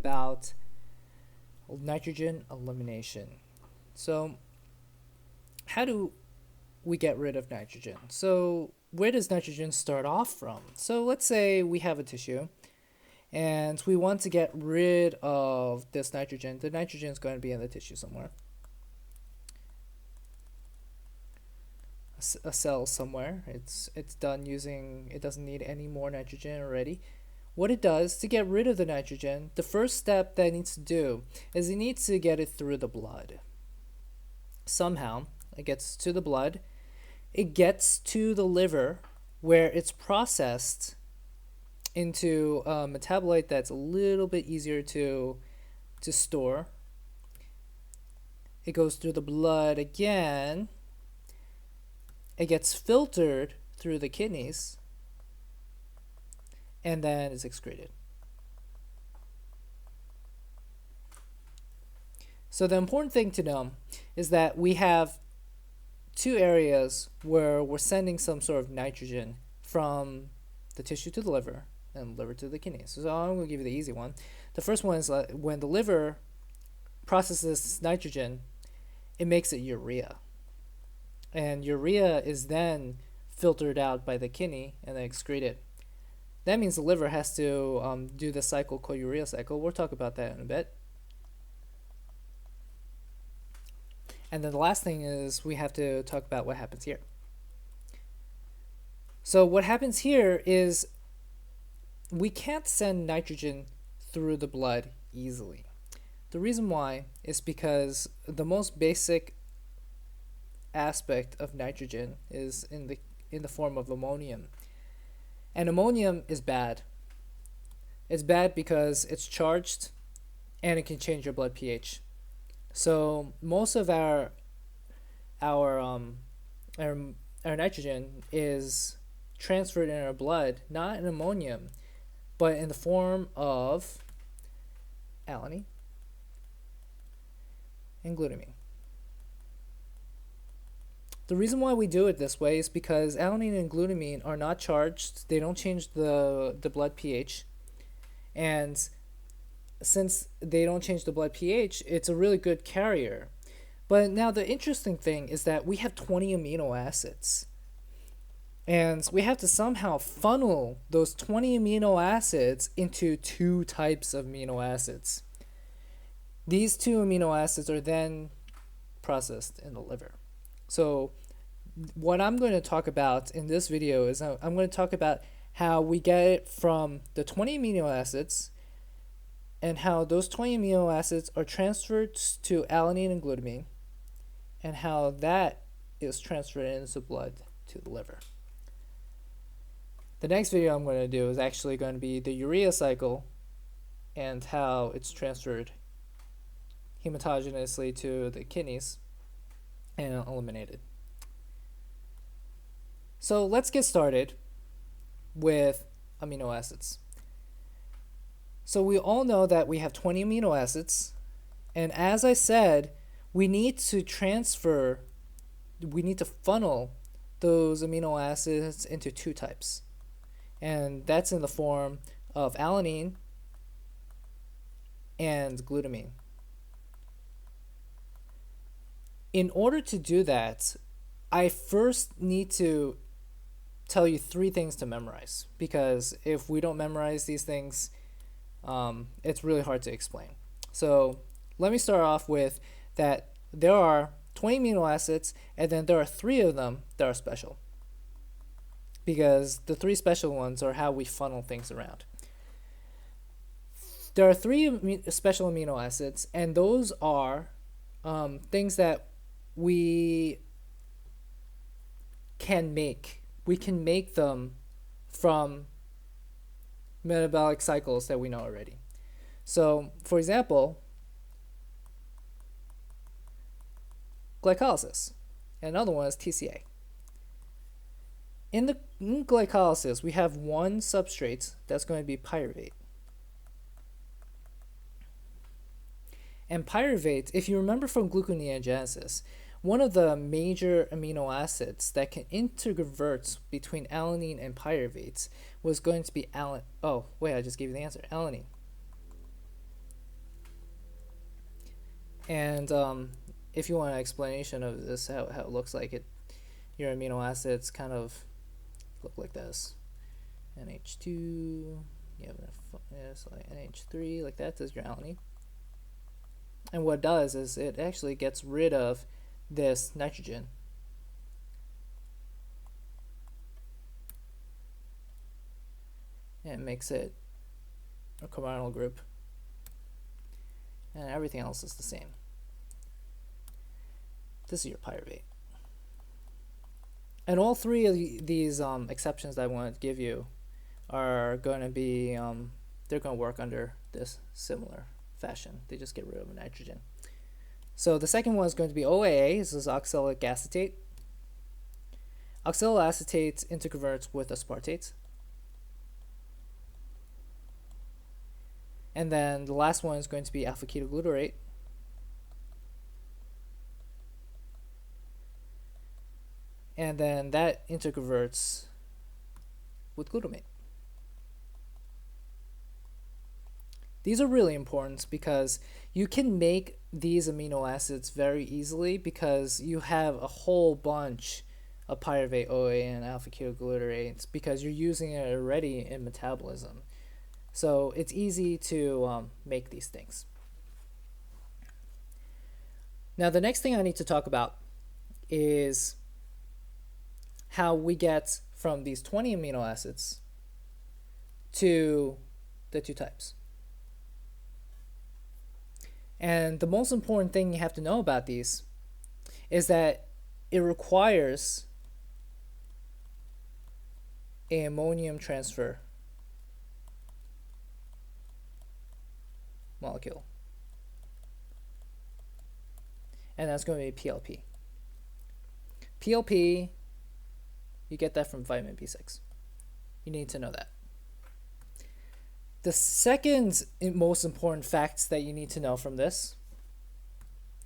about nitrogen elimination. So how do we get rid of nitrogen? So where does nitrogen start off from? So let's say we have a tissue and we want to get rid of this nitrogen. The nitrogen is going to be in the tissue somewhere. A cell somewhere. It's done using, it doesn't need any more nitrogen already. What it does to get rid of the nitrogen, the first step that it needs to do is it needs to get it through the blood. Somehow it gets to the blood, it gets to the liver where it's processed into a metabolite that's a little bit easier to store. It goes through the blood again. It gets filtered through the kidneys, and then is excreted. So the important thing to know is that we have two areas where we're sending some sort of nitrogen from the tissue to the liver and liver to the kidneys. So I'm going to give you the easy one. The first one is when the liver processes nitrogen, it makes it urea. And urea is then filtered out by the kidney and then excreted. That means the liver has to do the cycle called urea cycle. We'll talk about that in a bit. And then the last thing is we have to talk about what happens here. So what happens here is we can't send nitrogen through the blood easily. The reason why is because the most basic aspect of nitrogen is in the form of ammonium. And ammonium is bad. It's bad because it's charged and it can change your blood pH. So most of our nitrogen is transferred in our blood, not in ammonium, but in the form of alanine and glutamine. The reason why we do it this way is because alanine and glutamine are not charged. They don't change the blood pH. And since they don't change the blood pH, it's a really good carrier. But now the interesting thing is that we have 20 amino acids. And we have to somehow funnel those 20 amino acids into two types of amino acids. These two amino acids are then processed in the liver. So what I'm going to talk about in this video is I'm going to talk about how we get it from the 20 amino acids and how those 20 amino acids are transferred to alanine and glutamine and how that is transferred into blood to the liver. The next video I'm going to do is actually going to be the urea cycle and how it's transferred hematogenously to the kidneys and eliminated. So let's get started with amino acids. So we all know that we have 20 amino acids, and as I said, we need to funnel those amino acids into two types. And that's in the form of alanine and glutamine. In order to do that, I first need to tell you three things to memorize, because if we don't memorize these things, it's really hard to explain. So let me start off with that there are 20 amino acids, and then there are 3 of them that are special, because the 3 special ones are how we funnel things around. There are 3 special amino acids, and those are things that we can make. We can make them from metabolic cycles that we know already. So, for example, glycolysis. And another one is TCA. In glycolysis, we have one substrate that's going to be pyruvate. And pyruvate, if you remember from gluconeogenesis, one of the major amino acids that can interconvert between alanine and pyruvates was going to be I just gave you the answer, alanine. And if you want an explanation of this, how it looks like it, your amino acids kind of look like this. NH2, you have so like NH3, like that is your alanine. And what it does is it actually gets rid of this nitrogen. And it makes it a carbonyl group. And everything else is the same. This is your pyruvate. And all three of these exceptions that I wanted to give you are going to be, they're going to work under this similar fashion. They just get rid of nitrogen. So the second one is going to be OAA. This is oxalic acetate. Oxalic acetate interconverts with aspartate. And then the last one is going to be alpha ketoglutarate. And then that interconverts with glutamate. These are really important because you can make these amino acids very easily because you have a whole bunch of pyruvate OA and alpha ketoglutarate because you're using it already in metabolism. So it's easy to make these things. Now the next thing I need to talk about is how we get from these 20 amino acids to the two types. And the most important thing you have to know about these is that it requires an ammonium transfer molecule. And that's going to be PLP. PLP, you get that from vitamin B6. You need to know that. The second most important facts that you need to know from this,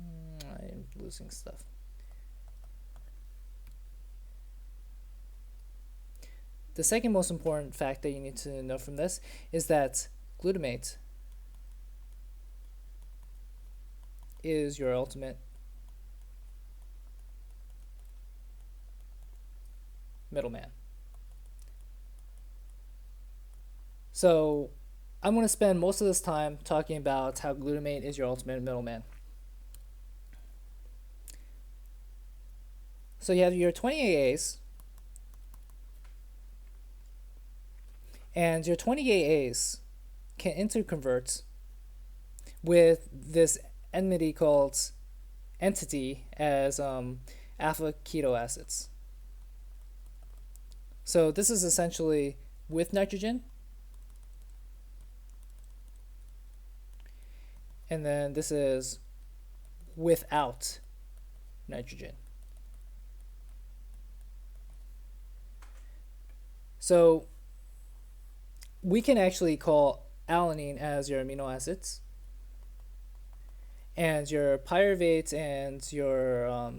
I'm losing stuff. The second most important fact that you need to know from this is that glutamate is your ultimate middleman. So I'm going to spend most of this time talking about how glutamate is your ultimate middleman. So you have your 20 AAs, and your 20 AAs can interconvert with this entity as alpha keto acids. So this is essentially with nitrogen, and then this is without nitrogen. So we can actually call alanine as your amino acids, and your pyruvate and your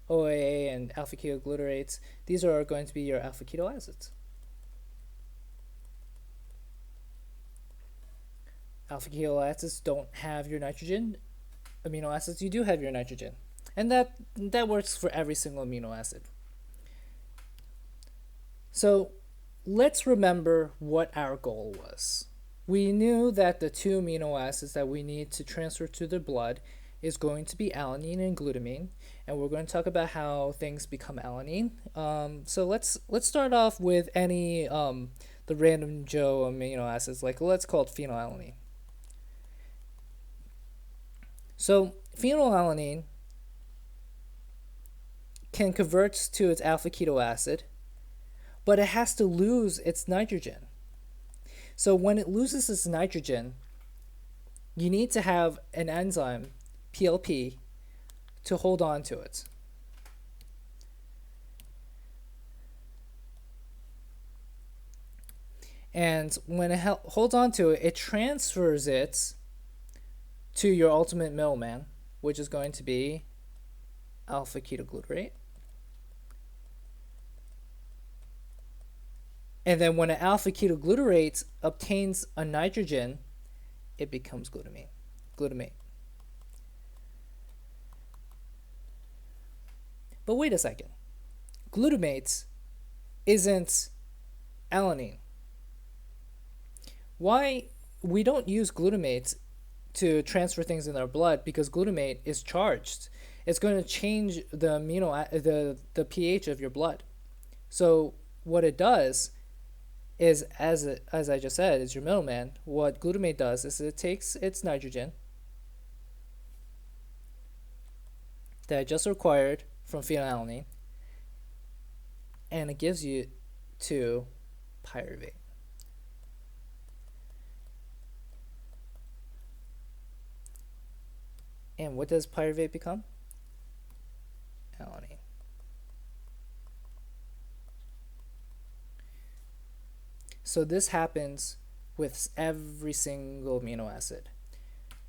OAA and alpha ketoglutarate, these are going to be your alpha keto acids. Alpha keto acids don't have your nitrogen. Amino acids, you do have your nitrogen. And that works for every single amino acid. So let's remember what our goal was. We knew that the two amino acids that we need to transfer to the blood is going to be alanine and glutamine, and we're going to talk about how things become alanine. So let's start off with any the random Joe amino acids, like let's call it phenylalanine. So phenylalanine can convert to its alpha keto acid, but it has to lose its nitrogen. So when it loses its nitrogen, you need to have an enzyme, PLP, to hold on to it. And when it holds on to it, it transfers it to your ultimate middleman, which is going to be alpha ketoglutarate. And then when an alpha ketoglutarate obtains a nitrogen, it becomes glutamate. But wait a second. Glutamate isn't alanine. Why we don't use glutamate to transfer things in our blood? Because glutamate is charged. It's going to change the pH of your blood. So what it does is, as I just said, is your middleman. What glutamate does is it takes its nitrogen that I just acquired from phenylalanine, and it gives you to pyruvate. And what does pyruvate become? Alanine. So this happens with every single amino acid.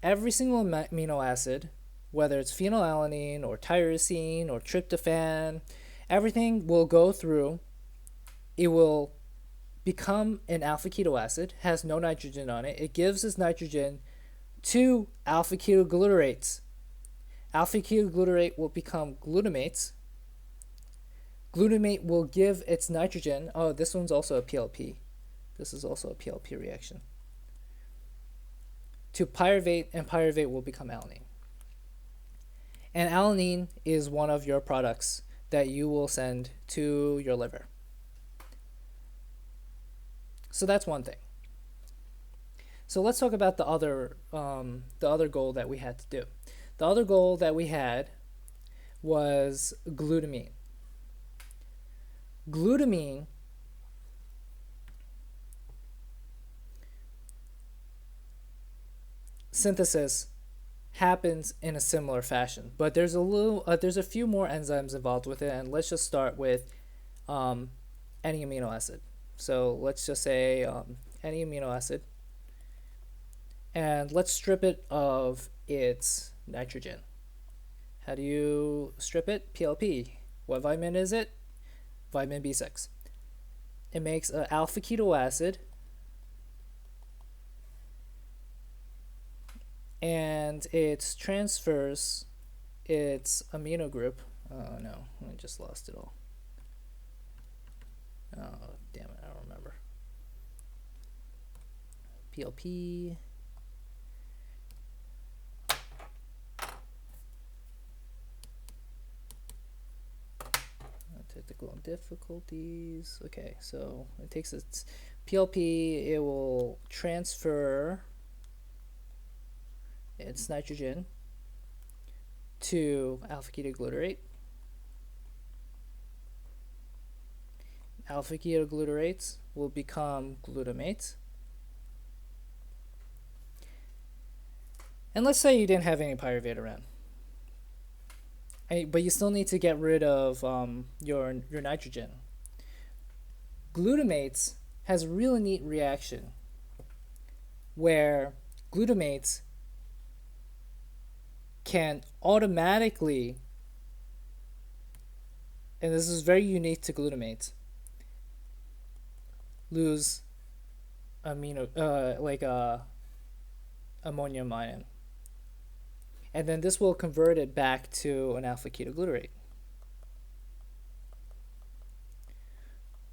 Every single amino acid, whether it's phenylalanine or tyrosine or tryptophan, everything will go through. It will become an alpha keto acid, has no nitrogen on it. It gives its nitrogen to alpha ketoglutarate. Alpha ketoglutarate will become glutamate. Glutamate will give its nitrogen. Oh, this one's also a PLP. This is also a PLP reaction. To pyruvate, and pyruvate will become alanine. And alanine is one of your products that you will send to your liver. So that's one thing. So let's talk about the other goal that we had to do. The other goal that we had was glutamine. Glutamine synthesis happens in a similar fashion, but there's a few more enzymes involved with it, and let's just start with any amino acid. So let's just say any amino acid, and let's strip it of its nitrogen. How do you strip it? PLP. What vitamin is it? Vitamin B6. It makes an alpha keto acid, and it transfers its amino group. Oh no, I just lost it all. Oh damn it, I don't remember. PLP. Technical difficulties. Okay, so it takes its PLP, it will transfer its nitrogen to alpha ketoglutarate. Alpha ketoglutarate will become glutamate. And let's say you didn't have any pyruvate around, but you still need to get rid of your nitrogen. Glutamate has a really neat reaction where glutamate can automatically, and this is very unique to glutamate, lose ammonium ion. And then this will convert it back to an alpha ketoglutarate.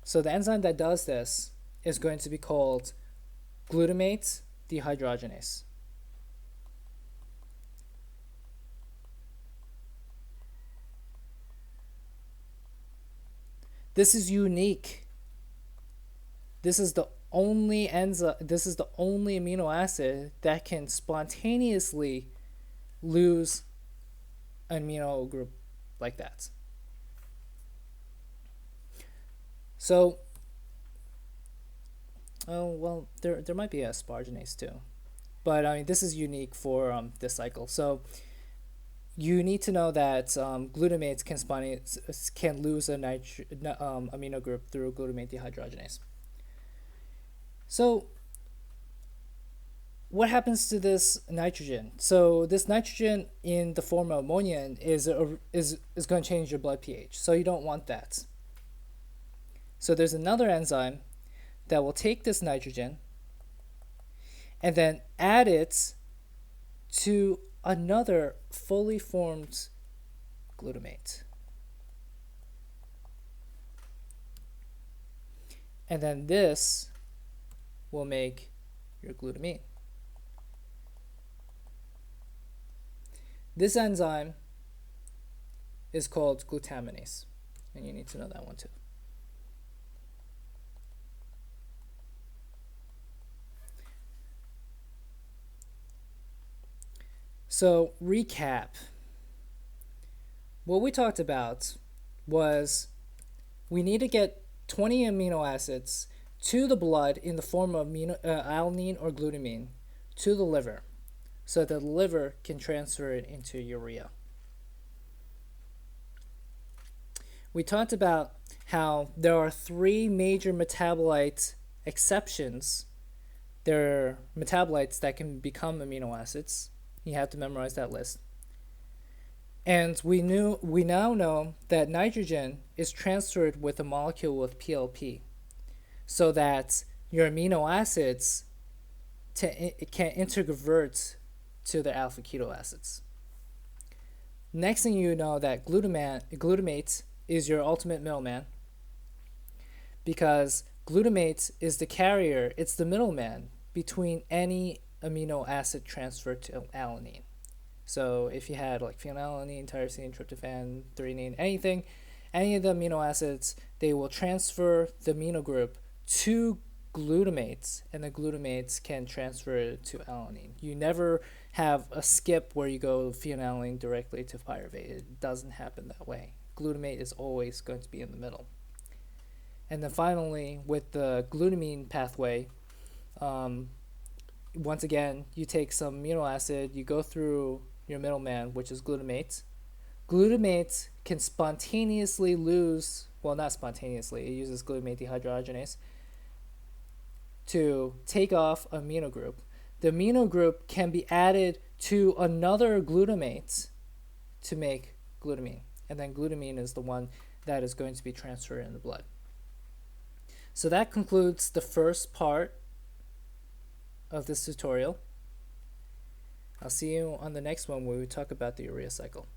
So the enzyme that does this is going to be called glutamate dehydrogenase. This is unique. This is the only enzyme, this is the only amino acid that can spontaneously lose an amino group like that. So, oh well, there might be asparginase too, but I mean this is unique for this cycle. So you need to know that glutamates can lose a amino group through glutamate dehydrogenase. So what happens to this nitrogen? So this nitrogen in the form of ammonia is going to change your blood pH. So you don't want that. So there's another enzyme that will take this nitrogen and then add it to another fully formed glutamate. And then this will make your glutamine. This enzyme is called glutaminase, and you need to know that one too. So, recap. What we talked about was we need to get 20 amino acids to the blood in the form of alanine or glutamine to the liver so that the liver can transfer it into urea. We talked about how there are 3 major metabolite exceptions. There are metabolites that can become amino acids. You have to memorize that list. And we now know that nitrogen is transferred with a molecule with PLP so that your amino acids can interconvert to the alpha keto acids. Next thing you know that glutamate is your ultimate middleman because glutamate is the carrier, it's the middleman between any amino acid transfer to alanine. So if you had like phenylalanine, tyrosine, tryptophan, threonine, any of the amino acids, they will transfer the amino group to glutamates, and the glutamates can transfer it to alanine. You never have a skip where you go phenylalanine directly to pyruvate. It doesn't happen that way. Glutamate is always going to be in the middle. And then finally, with the glutamine pathway, once again, you take some amino acid, you go through your middleman, which is glutamate. Glutamate can spontaneously lose, well, not spontaneously, it uses glutamate dehydrogenase to take off amino group. The amino group can be added to another glutamate to make glutamine. And then glutamine is the one that is going to be transferred in the blood. So that concludes the first part of this tutorial. I'll see you on the next one where we talk about the urea cycle.